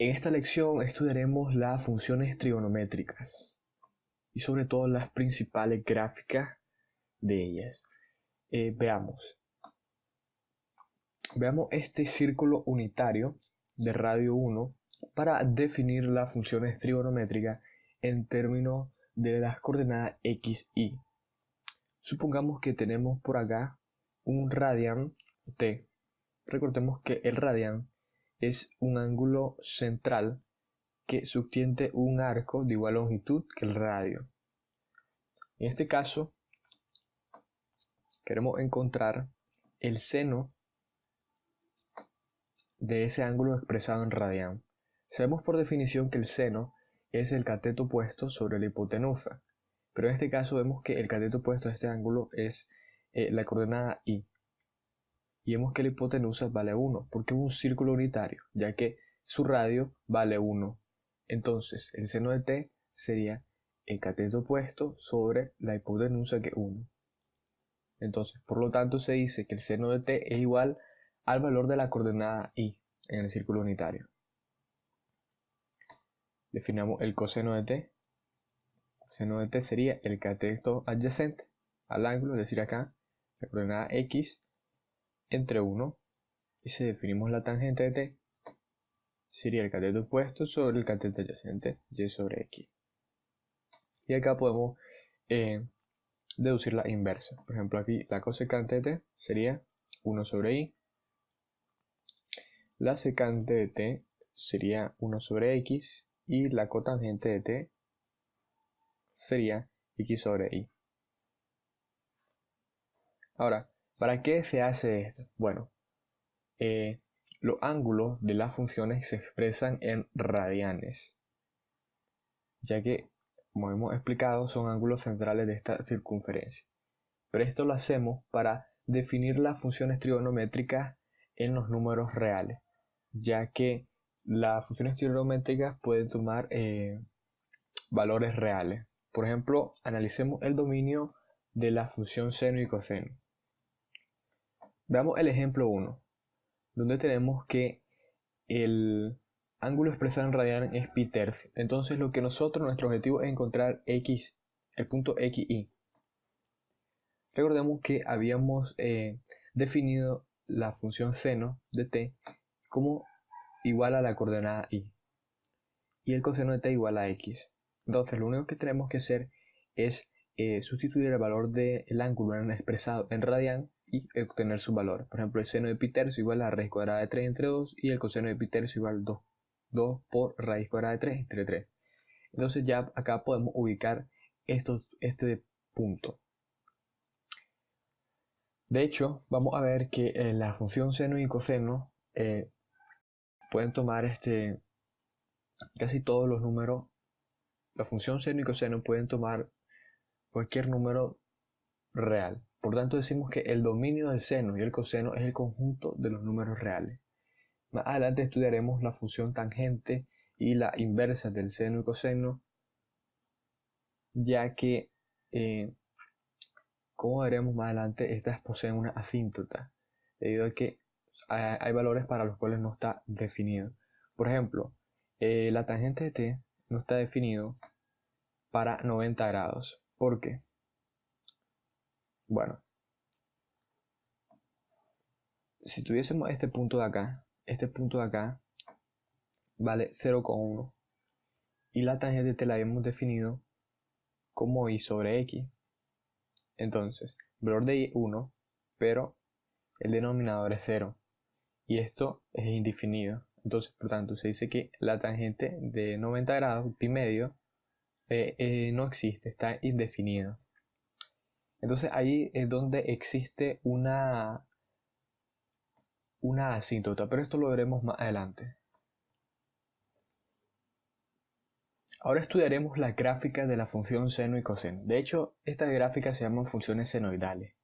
En esta lección estudiaremos las funciones trigonométricas y sobre todo las principales gráficas de ellas. Veamos este círculo unitario de radio 1 para definir las funciones trigonométricas en términos de las coordenadas x, y. Supongamos que tenemos por acá un radian t. Recordemos que el radian es un ángulo central que subtiende un arco de igual longitud que el radio. En este caso, queremos encontrar el seno de ese ángulo expresado en radian. Sabemos por definición que el seno es el cateto opuesto sobre la hipotenusa, pero en este caso vemos que el cateto opuesto de este ángulo es la coordenada y vemos que la hipotenusa vale 1, porque es un círculo unitario, ya que su radio vale 1. Entonces, el seno de t sería el cateto opuesto sobre la hipotenusa, que es 1. Entonces, por lo tanto, se dice que el seno de t es igual al valor de la coordenada y en el círculo unitario. Definamos el coseno de t. El seno de t sería el cateto adyacente al ángulo, es decir, acá, la coordenada x, entre 1, y si definimos la tangente de t, sería el cateto opuesto sobre el cateto adyacente, y sobre x. Y acá podemos deducir la inversa. Por ejemplo, aquí la cosecante de t sería 1 sobre i, la secante de t sería 1 sobre x, y la cotangente de t sería x sobre y. Ahora, ¿para qué se hace esto? Bueno, los ángulos de las funciones se expresan en radianes, ya que, como hemos explicado, son ángulos centrales de esta circunferencia. Pero esto lo hacemos para definir las funciones trigonométricas en los números reales, ya que las funciones trigonométricas pueden tomar valores reales. Por ejemplo, analicemos el dominio de la función seno y coseno. Veamos el ejemplo 1, donde tenemos que el ángulo expresado en radian es pi tercio. Entonces nuestro objetivo es encontrar x, el punto x, y. Recordemos que habíamos definido la función seno de t como igual a la coordenada y el coseno de t igual a x. Entonces lo único que tenemos que hacer es sustituir el valor del ángulo expresado en radian y obtener su valor. Por ejemplo, el seno de pi tercio igual a la raíz cuadrada de 3 entre 2, y el coseno de pi tercio igual a 2. 2 por raíz cuadrada de 3 entre 3. Entonces ya acá podemos ubicar este punto. De hecho, vamos a ver que la función seno y coseno pueden tomar casi todos los números. La función seno y coseno pueden tomar cualquier número real. Por tanto, decimos que el dominio del seno y el coseno es el conjunto de los números reales. Más adelante estudiaremos la función tangente y la inversa del seno y coseno, ya que, como veremos más adelante, estas poseen una asíntota, debido a que hay valores para los cuales no está definido. Por ejemplo, la tangente de t no está definido para 90 grados. ¿Por qué? Bueno, si tuviésemos este punto de acá vale 0,1, y la tangente de t la hemos definido como y sobre x. Entonces, valor de y 1, pero el denominador es 0, y esto es indefinido. Entonces, por tanto, se dice que la tangente de 90 grados, pi medio, no existe, está indefinido. Entonces ahí es donde existe una asíntota, pero esto lo veremos más adelante. Ahora estudiaremos las gráficas de la función seno y coseno. De hecho, estas gráficas se llaman funciones senoidales.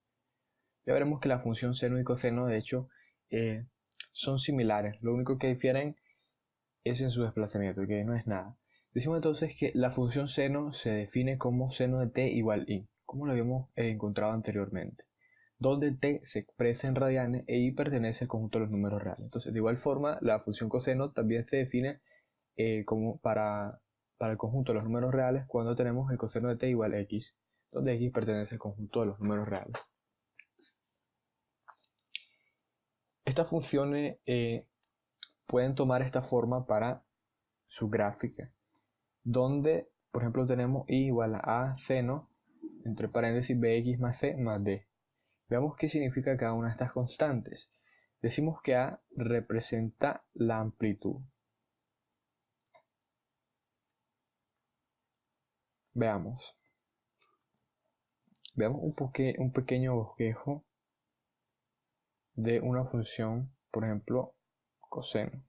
Ya veremos que la función seno y coseno, de hecho, son similares. Lo único que difieren es en su desplazamiento, que no es nada. Decimos entonces que la función seno se define como seno de t igual y, como lo habíamos encontrado anteriormente, donde t se expresa en radianes e y pertenece al conjunto de los números reales. Entonces, de igual forma, la función coseno también se define como para el conjunto de los números reales cuando tenemos el coseno de t igual a x, donde x pertenece al conjunto de los números reales. Estas funciones pueden tomar esta forma para su gráfica, donde por ejemplo tenemos y igual a seno entre paréntesis bx más c más d. Veamos qué significa cada una de estas constantes. Decimos que a representa la amplitud. Veamos un pequeño bosquejo de una función, por ejemplo, coseno,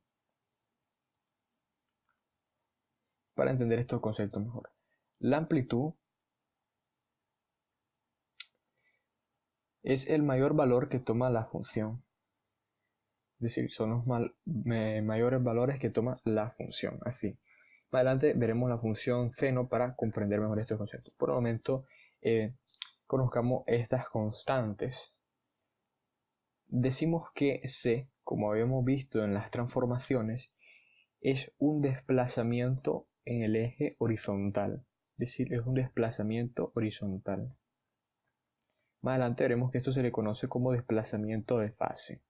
para entender estos conceptos mejor. La amplitud es el mayor valor que toma la función. Es decir, son los mayores valores que toma la función. Así. Más adelante veremos la función seno para comprender mejor estos conceptos. Por el momento, conozcamos estas constantes. Decimos que C, como habíamos visto en las transformaciones, es un desplazamiento en el eje horizontal. Es decir, es un desplazamiento horizontal. Más adelante veremos que esto se le conoce como desplazamiento de fase.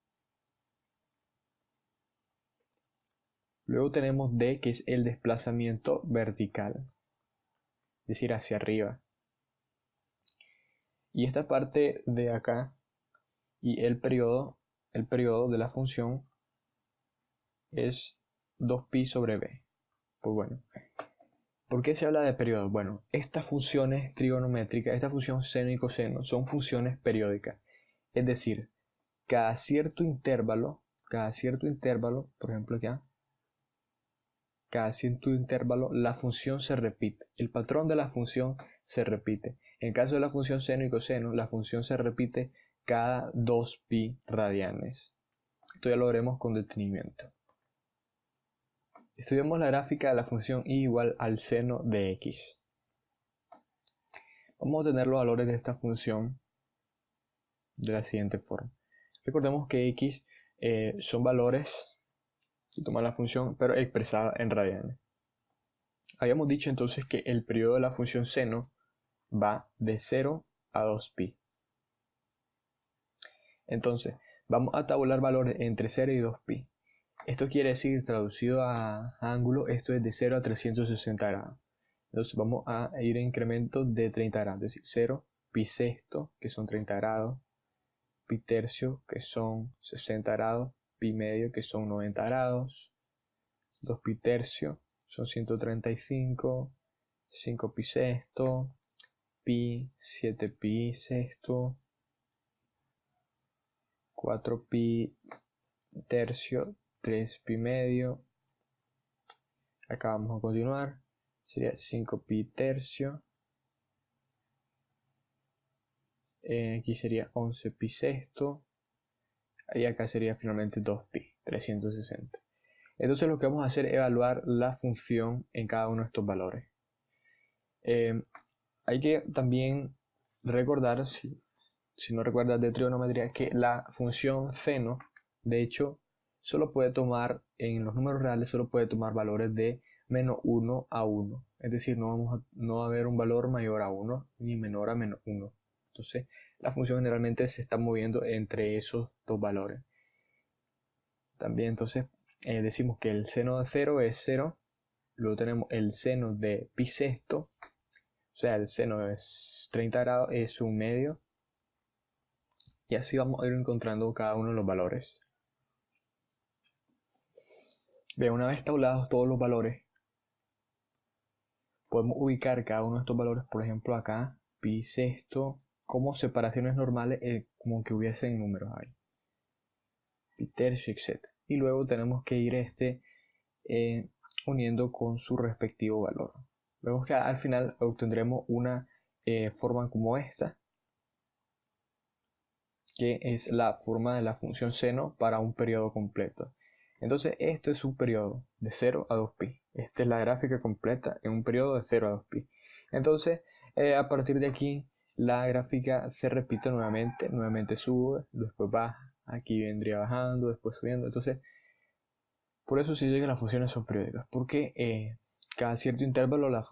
Luego tenemos D, que es el desplazamiento vertical, es decir, hacia arriba. Y esta parte de acá y el periodo de la función es 2pi sobre b. Pues bueno, ¿por qué se habla de periodo? Bueno, estas funciones trigonométricas, esta función seno y coseno, son funciones periódicas. Es decir, cada cierto intervalo, por ejemplo acá, cada cierto intervalo la función se repite. El patrón de la función se repite. En el caso de la función seno y coseno, la función se repite cada 2pi radianes. Esto ya lo veremos con detenimiento. Estudiamos la gráfica de la función y igual al seno de x. Vamos a obtener los valores de esta función de la siguiente forma. Recordemos que x son valores que toma la función, pero expresada en radianes. Habíamos dicho entonces que el periodo de la función seno va de 0 a 2pi. Entonces, vamos a tabular valores entre 0 y 2pi. Esto quiere decir, traducido a ángulo, esto es de 0 a 360 grados. Entonces vamos a ir a incrementos de 30 grados, es decir, 0, pi sexto, que son 30 grados, pi tercio, que son 60 grados, pi medio, que son 90 grados, 2 pi tercio, son 135, 5 pi sexto, pi, 7 pi sexto, 4 pi tercio, 3 pi medio. Acá vamos a continuar, sería 5 pi tercio, aquí sería 11 pi sexto, y acá sería finalmente 2 pi, 360. Entonces lo que vamos a hacer es evaluar la función en cada uno de estos valores. Hay que también recordar, si no recuerdas de trigonometría, que la función seno, de hecho, solo puede tomar, en los números reales, solo puede tomar valores de menos 1 a 1. Es decir, no va a haber un valor mayor a 1 ni menor a menos 1. Entonces, la función generalmente se está moviendo entre esos dos valores. También, entonces, decimos que el seno de 0 es 0. Luego tenemos el seno de pi sexto. O sea, el seno es 30 grados, es un medio. Y así vamos a ir encontrando cada uno de los valores. Bien, una vez tabulados todos los valores, podemos ubicar cada uno de estos valores, por ejemplo acá, pi sexto, como separaciones normales, como que hubiesen números ahí. Pi tercio, etc. Y luego tenemos que ir uniendo con su respectivo valor. Vemos que al final obtendremos una forma como esta, que es la forma de la función seno para un periodo completo. Entonces esto es un periodo de 0 a 2pi. Esta es la gráfica completa en un periodo de 0 a 2pi. Entonces a partir de aquí la gráfica se repite nuevamente sube, después baja, aquí vendría bajando, después subiendo. Entonces Por eso se dice que las funciones son periódicas, porque cada cierto intervalo la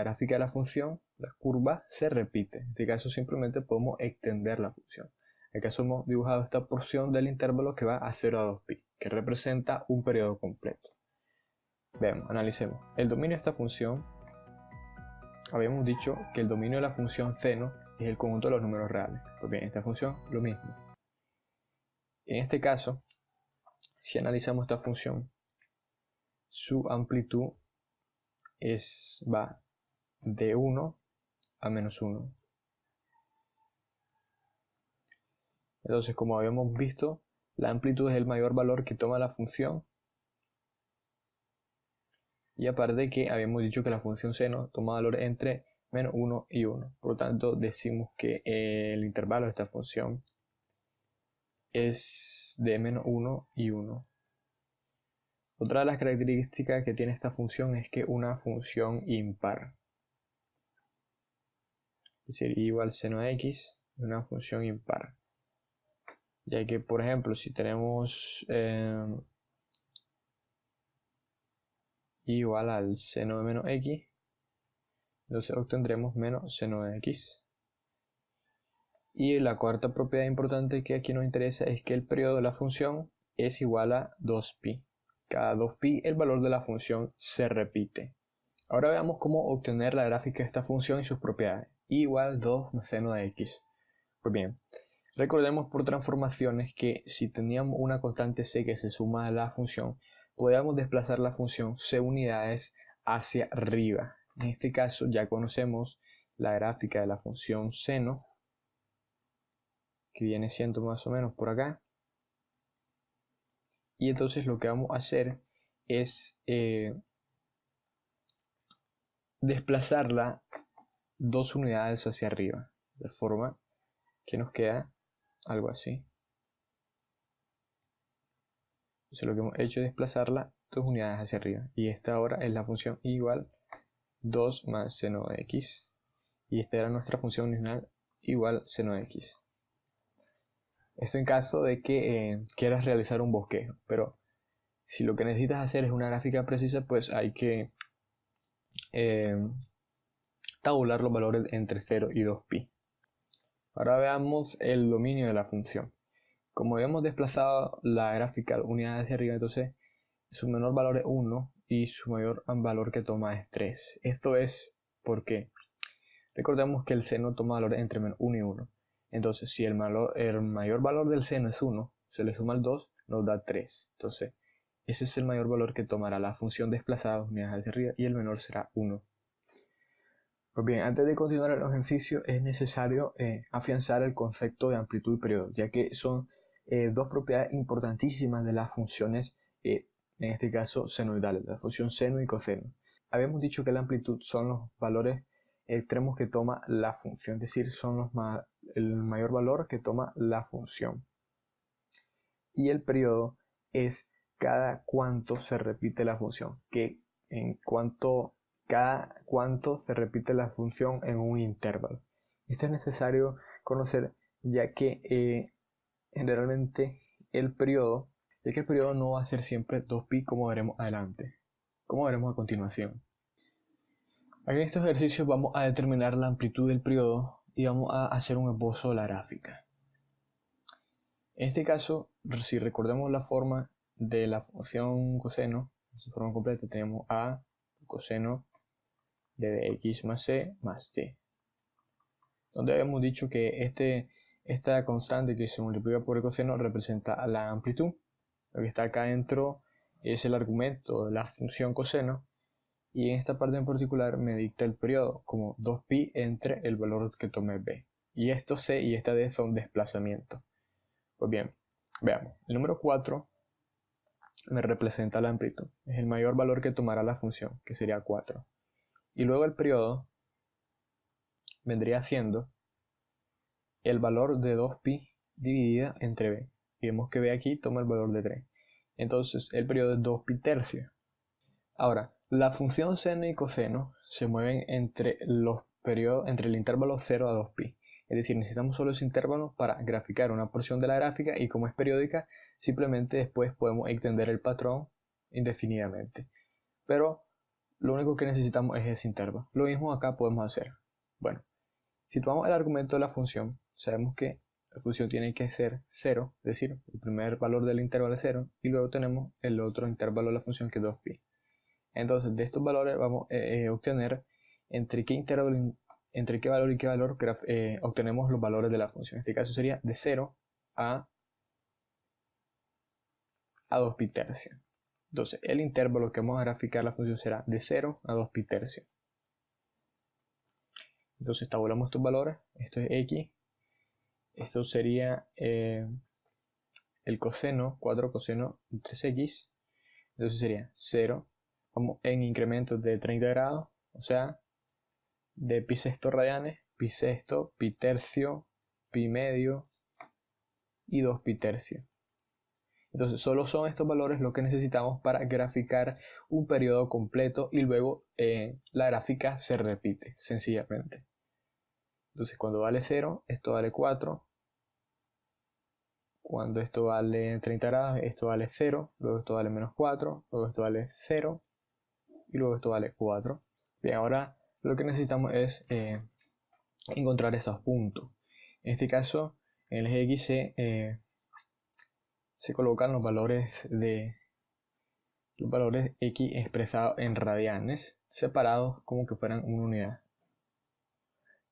gráfica de la función, la curva, se repite. En este caso simplemente podemos extender la función. En este caso hemos dibujado esta porción del intervalo que va a 0 a 2pi, que representa un periodo completo. Veamos, analicemos. El dominio de esta función, habíamos dicho que el dominio de la función seno es el conjunto de los números reales. Pues bien, esta función lo mismo. En este caso, si analizamos esta función, su amplitud va de 1 a menos 1. Entonces, como habíamos visto, la amplitud es el mayor valor que toma la función. Y aparte que habíamos dicho que la función seno toma valor entre menos 1 y 1. Por lo tanto, decimos que el intervalo de esta función es de menos 1 y 1. Otra de las características que tiene esta función es que es una función impar. Es decir, y igual seno de x es una función impar. Ya que, por ejemplo, si tenemos y igual al seno de menos x, entonces obtendremos menos seno de x. Y la cuarta propiedad importante que aquí nos interesa es que el periodo de la función es igual a 2pi. Cada 2pi el valor de la función se repite. Ahora veamos cómo obtener la gráfica de esta función y sus propiedades. Y igual 2 más seno de x. Pues bien, recordemos por transformaciones que si teníamos una constante c que se suma a la función, podíamos desplazar la función c unidades hacia arriba. En este caso ya conocemos la gráfica de la función seno, que viene siendo más o menos por acá. Y entonces lo que vamos a hacer es desplazarla 2 unidades hacia arriba, de forma que nos queda algo así. Entonces lo que hemos hecho es desplazarla 2 unidades hacia arriba. Y esta ahora es la función igual 2 más seno de x. Y esta era nuestra función original igual seno de x. Esto en caso de que quieras realizar un bosquejo, pero si lo que necesitas hacer es una gráfica precisa, pues hay que tabular los valores entre 0 y 2pi. Ahora veamos el dominio de la función. Como habíamos desplazado la gráfica unidades hacia arriba, entonces su menor valor es 1 y su mayor valor que toma es 3. Esto es porque recordemos que el seno toma valores entre menos 1 y 1. Entonces, si el mayor valor del seno es 1, se le suma el 2, nos da 3. Entonces, ese es el mayor valor que tomará la función desplazada unidades hacia arriba y el menor será 1. Pues bien, antes de continuar el ejercicio es necesario afianzar el concepto de amplitud y periodo, ya que son dos propiedades importantísimas de las funciones, en este caso senoidales, la función seno y coseno. Habíamos dicho que la amplitud son los valores extremos que toma la función, es decir, son el mayor valor que toma la función. Y el periodo es cada cuánto se repite la función, cada cuánto se repite la función en un intervalo. Esto es necesario conocer ya que generalmente el periodo no va a ser siempre 2pi como veremos adelante, como veremos a continuación. Aquí en estos ejercicios vamos a determinar la amplitud del periodo y vamos a hacer un esbozo de la gráfica. En este caso, si recordamos la forma de la función coseno, en su forma completa tenemos a coseno de x más c más t, donde habíamos dicho que esta constante que se multiplica por el coseno representa la amplitud. Lo que está acá adentro es el argumento de la función coseno, y en esta parte en particular me dicta el periodo como 2pi entre el valor que tome b. Y esto c y esta d son desplazamientos. Pues bien, veamos. El número 4 me representa la amplitud. Es el mayor valor que tomará la función, que sería 4. Y luego el periodo vendría siendo el valor de 2pi dividida entre b. Y vemos que b aquí toma el valor de 3. Entonces el periodo es 2pi tercio. Ahora, la función seno y coseno se mueven entre el intervalo 0 a 2pi. Es decir, necesitamos solo ese intervalo para graficar una porción de la gráfica, y como es periódica, simplemente después podemos extender el patrón indefinidamente. Pero lo único que necesitamos es ese intervalo. Lo mismo acá podemos hacer. Bueno, si tomamos el argumento de la función, sabemos que la función tiene que ser 0, es decir, el primer valor del intervalo es 0, y luego tenemos el otro intervalo de la función que es 2pi. Entonces, de estos valores vamos a obtener entre qué valor y qué valor obtenemos los valores de la función. En este caso sería de 0 a 2pi tercio. Entonces, el intervalo que vamos a graficar la función será de 0 a 2pi tercio. Entonces, tabulamos estos valores. Esto es x. Esto sería el coseno, 4 coseno de 3x. Entonces sería 0. Vamos en incrementos de 30 grados. O sea, de pi sexto radianes, pi sexto, pi tercio, pi medio y 2 pi tercio. Entonces solo son estos valores lo que necesitamos para graficar un periodo completo y luego la gráfica se repite sencillamente. Entonces cuando vale 0, esto vale 4. Cuando esto vale 30 grados, esto vale 0. Luego esto vale menos 4. Luego esto vale 0. Y luego esto vale 4. Bien, ahora lo que necesitamos es encontrar estos puntos. En este caso, en el eje X se colocan los valores X expresados en radianes, separados como que fueran una unidad.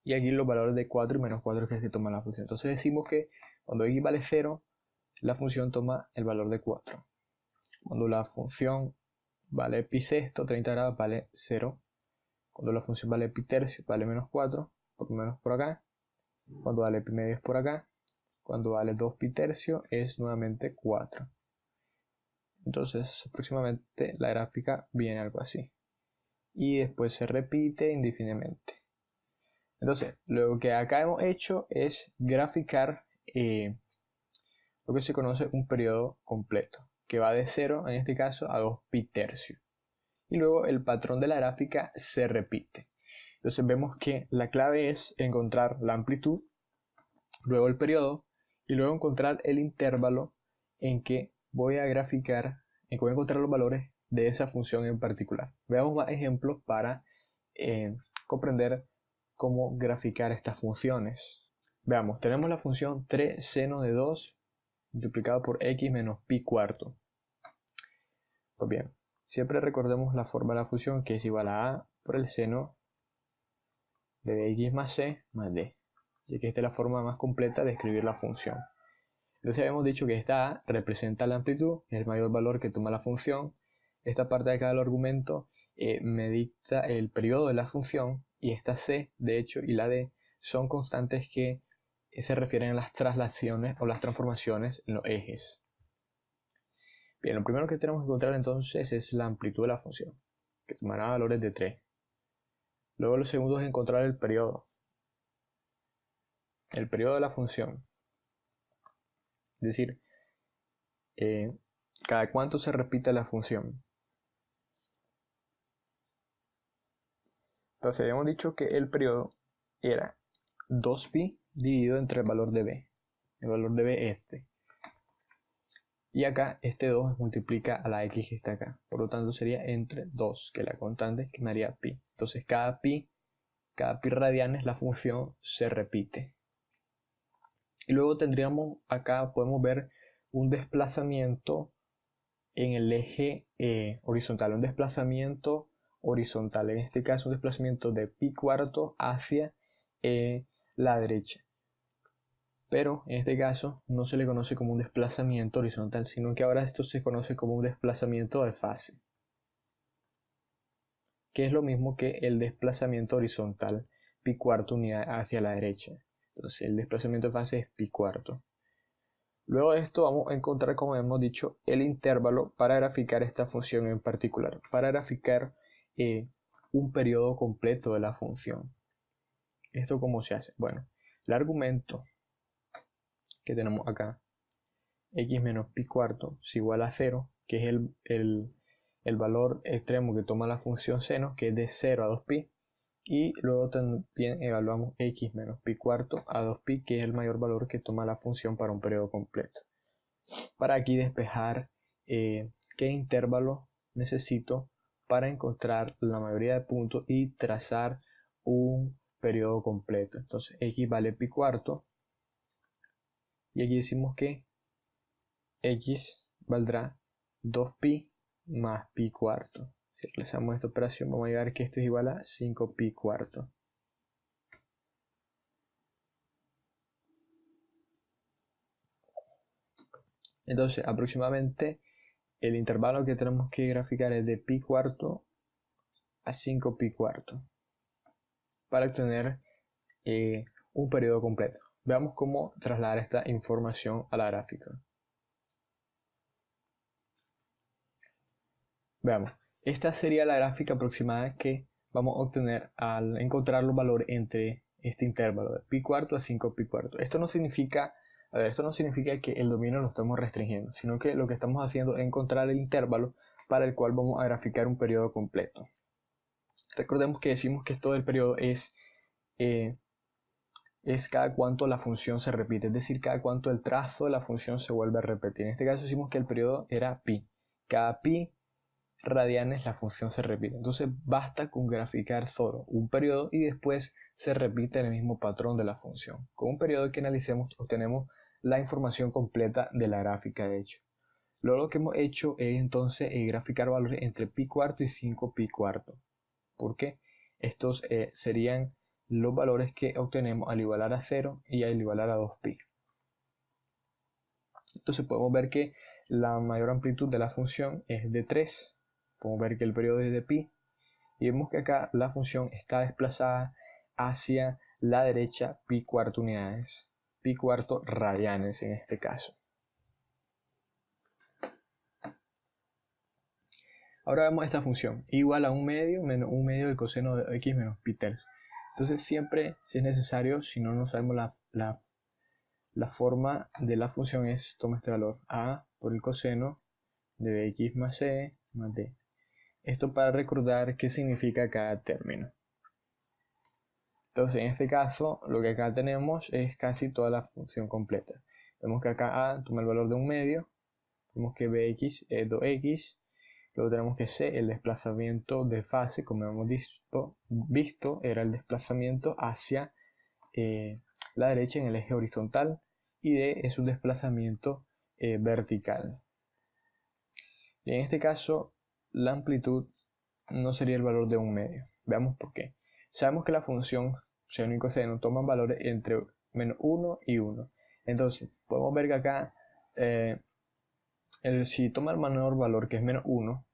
Y aquí los valores de 4 y menos 4 que se toma la función. Entonces decimos que cuando X vale 0, la función toma el valor de 4. Cuando la función vale pi sexto, 30 grados, vale 0. Cuando la función vale pi tercio, vale menos 4, por lo menos por acá. Cuando vale pi medio es por acá. Cuando vale 2 pi tercio es nuevamente 4. Entonces aproximadamente la gráfica viene algo así. Y después se repite indefinidamente. Entonces lo que acá hemos hecho es graficar lo que se conoce un periodo completo, que va de 0 en este caso a 2 pi tercio. Y luego el patrón de la gráfica se repite. Entonces vemos que la clave es encontrar la amplitud, luego el periodo y luego encontrar el intervalo en que voy a graficar, en que voy a encontrar los valores de esa función en particular. Veamos más ejemplos para comprender cómo graficar estas funciones. Veamos, tenemos la función 3 seno de 2 multiplicado por x menos pi cuarto. Pues bien, siempre recordemos la forma de la función, que es igual a por el seno de x más c más d, ya que esta es la forma más completa de escribir la función. Entonces habíamos dicho que esta a representa la amplitud, es el mayor valor que toma la función. Esta parte de acá del argumento me dicta el periodo de la función, y esta c, de hecho, y la d son constantes que se refieren a las traslaciones o las transformaciones en los ejes. Bien, lo primero que tenemos que encontrar entonces es la amplitud de la función, que tomará valores de 3. Luego lo segundo es encontrar el periodo de la función. Es decir, cada cuánto se repite la función. Entonces habíamos dicho que el periodo era 2pi dividido entre el valor de b. El valor de b es este. Y acá este 2 multiplica a la x que está acá. Por lo tanto sería entre 2, que es la constante, que me haría pi. Entonces cada pi radianes la función se repite. Y luego tendríamos acá, podemos ver un desplazamiento en el eje horizontal. Un desplazamiento horizontal. En este caso un desplazamiento de pi cuarto hacia la derecha. Pero en este caso no se le conoce como un desplazamiento horizontal, sino que ahora esto se conoce como un desplazamiento de fase, que es lo mismo que el desplazamiento horizontal, pi cuarto unidad hacia la derecha. Entonces el desplazamiento de fase es pi cuarto. Luego de esto vamos a encontrar, como hemos dicho, el intervalo para graficar esta función en particular, para graficar un periodo completo de la función. ¿Esto cómo se hace? Bueno, el argumento que tenemos acá, x menos pi cuarto es igual a 0, que es el valor extremo que toma la función seno, que es de 0 a 2pi, y luego también evaluamos x menos pi cuarto a 2pi, que es el mayor valor que toma la función para un periodo completo. Para aquí despejar qué intervalo necesito para encontrar la mayoría de puntos y trazar un periodo completo. Entonces x vale pi cuarto y aquí decimos que x valdrá 2pi más pi cuarto. Si realizamos esta operación vamos a llegar que esto es igual a 5pi cuarto. Entonces aproximadamente el intervalo que tenemos que graficar es de pi cuarto a 5pi cuarto para obtener un periodo completo. Veamos cómo trasladar esta información a la gráfica. Veamos, esta sería la gráfica aproximada que vamos a obtener al encontrar los valores entre este intervalo de pi cuarto a 5pi cuarto. Esto no significa que el dominio lo estamos restringiendo, sino que lo que estamos haciendo es encontrar el intervalo para el cual vamos a graficar un periodo completo. Recordemos que decimos que esto del periodo es cada cuánto la función se repite, es decir, cada cuánto el trazo de la función se vuelve a repetir. En este caso decimos que el periodo era pi. Cada pi radianes la función se repite. Entonces basta con graficar solo un periodo y después se repite el mismo patrón de la función. Con un periodo que analicemos obtenemos la información completa de la gráfica de hecho. Luego lo que hemos hecho es entonces graficar valores entre pi cuarto y 5pi cuarto. Porque estos serían los valores que obtenemos al igualar a 0 y al igualar a 2pi. Entonces podemos ver que la mayor amplitud de la función es de 3. Podemos ver que el periodo es de pi y vemos que acá la función está desplazada hacia la derecha pi cuarto unidades, pi cuarto radianes en este caso. Ahora vemos esta función, igual a 1 medio menos 1 medio del coseno de x menos pi tercio. Entonces siempre, si es necesario, si no sabemos la forma de la función es, toma este valor, a por el coseno de bx más c más d. Esto para recordar qué significa cada término. Entonces en este caso lo que acá tenemos es casi toda la función completa. Vemos que acá a toma el valor de 1 medio, vemos que bx es 2x, luego tenemos que c, el desplazamiento de fase, como hemos visto era el desplazamiento hacia la derecha en el eje horizontal, y d es un desplazamiento vertical. Y en este caso la amplitud no sería el valor de 1 medio. Veamos por qué. Sabemos que la función seno y coseno toman valores entre menos 1 y 1. Entonces, podemos ver que acá, si toma el menor valor, que es menos 1,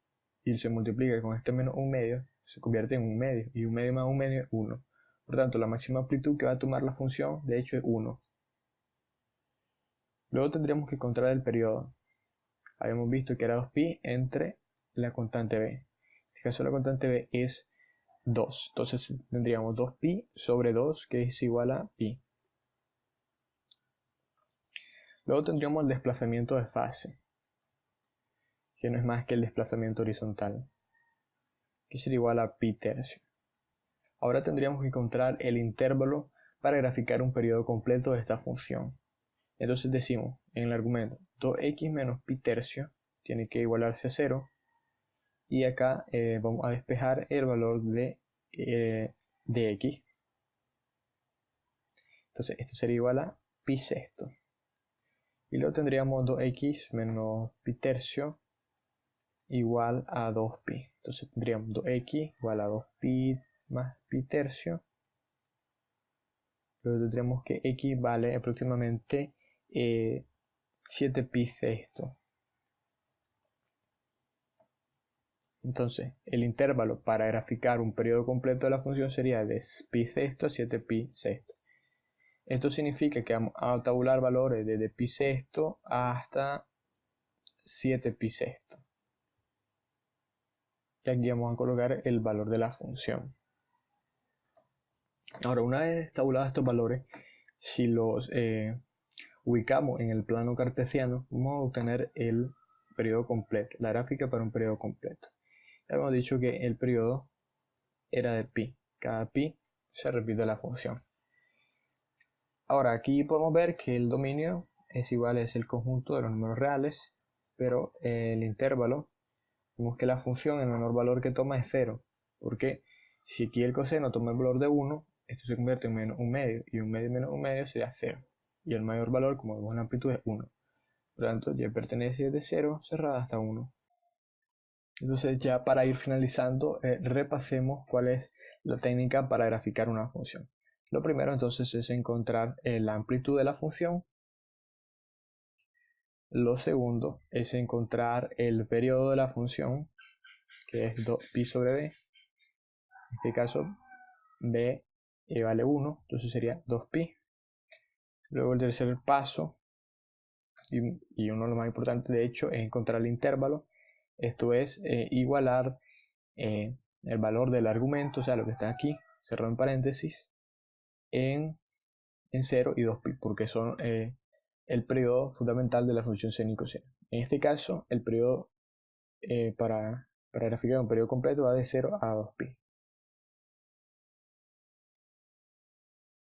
y se multiplica con este menos 1 medio, se convierte en 1 medio. Y 1 medio más 1 medio es 1. Por tanto, la máxima amplitud que va a tomar la función, de hecho, es 1. Luego tendríamos que encontrar el periodo. Habíamos visto que era 2pi entre la constante b. En este caso la constante b es 2. Entonces tendríamos 2pi sobre 2, que es igual a pi. Luego tendríamos el desplazamiento de fase, que no es más que el desplazamiento horizontal, que sería igual a pi tercio. Ahora tendríamos que encontrar el intervalo para graficar un periodo completo de esta función. Entonces decimos en el argumento 2x menos pi tercio tiene que igualarse a 0. Y acá vamos a despejar el valor de x. Entonces esto sería igual a pi sexto. Y luego tendríamos 2x menos pi tercio igual a 2pi. Entonces tendríamos 2x igual a 2pi más pi tercio. Luego tendríamos que x vale aproximadamente 7pi sexto. Entonces, el intervalo para graficar un periodo completo de la función sería de pi sexto a 7pi sexto. Esto significa que vamos a tabular valores desde pi sexto hasta 7pi sexto. Y aquí vamos a colocar el valor de la función. Ahora, una vez tabulados estos valores, si los ubicamos en el plano cartesiano, vamos a obtener el periodo completo, la gráfica para un periodo completo. Ya hemos dicho que el periodo era de pi. Cada pi se repite la función. Ahora aquí podemos ver que el dominio es igual, es el conjunto de los números reales, pero el intervalo vemos que la función, el menor valor que toma es 0, porque si aquí el coseno toma el valor de 1, esto se convierte en menos 1/2, y 1/2 menos 1/2 sería 0, y el mayor valor, como vemos en la amplitud, es 1. Por lo tanto, y pertenece desde 0 cerrada hasta 1. Entonces, ya para ir finalizando, repasemos cuál es la técnica para graficar una función. Lo primero entonces es encontrar la amplitud de la función. Lo segundo es encontrar el periodo de la función, que es 2pi sobre b. En este caso, b vale 1, entonces sería 2pi. Luego el tercer paso, y uno de los más importantes de hecho, es encontrar el intervalo. Esto es igualar el valor del argumento, o sea, lo que está aquí, cerrado en paréntesis, en 0 y 2pi, porque son el periodo fundamental de la función seno y coseno. En este caso, el periodo para graficar un periodo completo va de 0 a 2pi.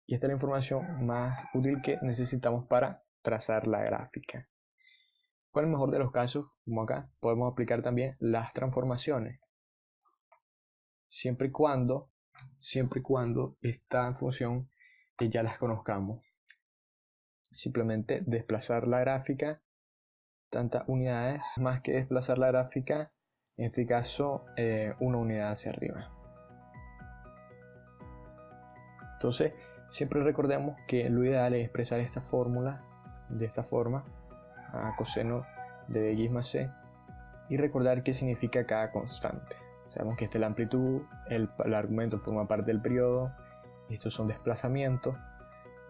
Y esta es la información más útil que necesitamos para trazar la gráfica. ¿Cuál es el mejor de los casos? Como acá, podemos aplicar también las transformaciones. Siempre y cuando esta función ya las conozcamos. Simplemente desplazar la gráfica tantas unidades, más que desplazar la gráfica, en este caso una unidad hacia arriba. Entonces, siempre recordemos que lo ideal es expresar esta fórmula de esta forma, a coseno de bx más c, y recordar qué significa cada constante. Sabemos que esta es la amplitud, el argumento forma parte del periodo, estos son desplazamientos.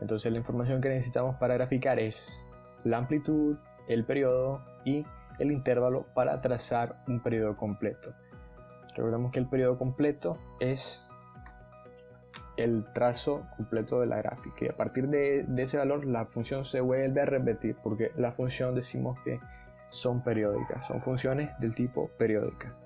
Entonces la información que necesitamos para graficar es la amplitud, el periodo y el intervalo para trazar un periodo completo. Recordemos que el periodo completo es el trazo completo de la gráfica, y a partir de ese valor la función se vuelve a repetir, porque la función decimos que son periódicas, son funciones del tipo periódica.